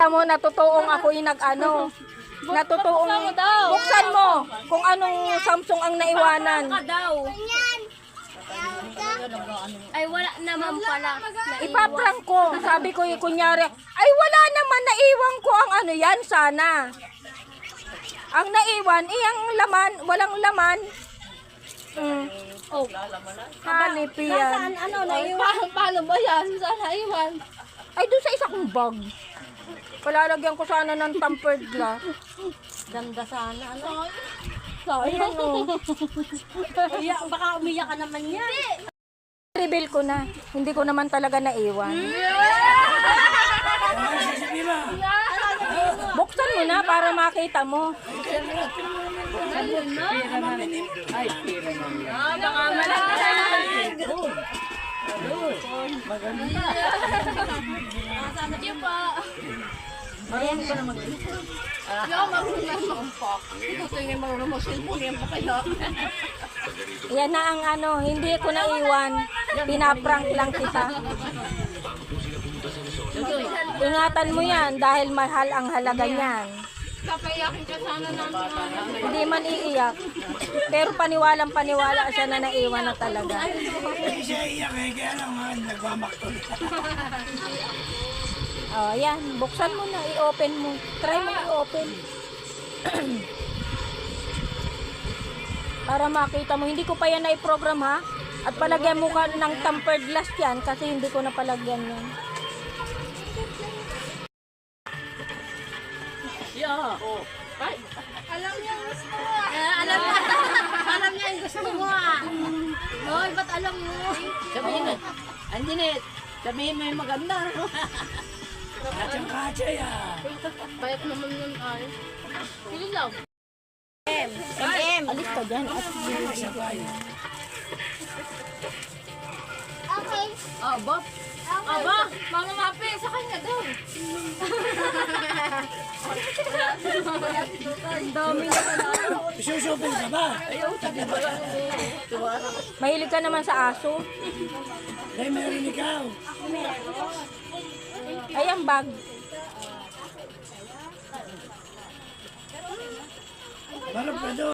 mo, natutuong ako yung nag-ano. Natutuong. Buksan mo kung anong Samsung ang naiwanan. Ay, wala naman pala. Ipaprank ko. Sabi ko, kunyari, ay wala naman, naiwan ko ang ano yan, sana. Ang naiwan, ang laman, walang laman. Oh, Hanip yan. saan ano naiwan? Paano ba yan? Saan naiwan? Ay, doon sa isa kong bag. Palalagyan ko sana ng tempered glass. Ganda sana, ano? Ayan o. Baka umiyak ka naman yan. Reveal ko na. Hindi ko naman talaga naiwan. Buksan mo na para makita mo. Baka malaki. Sana niyo pa. Ayan ko na Yan na ang ano, hindi ko naiwan. Pinaprank lang kita. Ingatan mo yan dahil mahal ang halaga niyan. Papayakin ka sana namin. Hindi man iiyak. Pero paniwalang-paniwala siya na naiwan na talaga. Hindi siya iyak eh, kaya naman nagmamaktol. Oh, yan. Buksan mo na, i-open mo. Try mo i-open. Para makita mo. Hindi ko pa yan na-program ha. At palagyan mo ka ng tempered glass yan kasi hindi ko na palagyan yan. Alam niya yung gusto mo. Alam niya yung gusto mo. Hoy, ba't alam mo? Sabihin mo, Andinet, sabihin mo yung maganda. Katsang-katsa yan. Bayat naman yun ay. Pili lang. Alis ka dyan. At Okay. Aba. Aba, Mama Mape, sa kanya daw. Ang dami na pala. Isusupin ka ba? mahilig ka naman sa aso. Dahil meron ikaw. Ay, ang bag. Marap ka doon.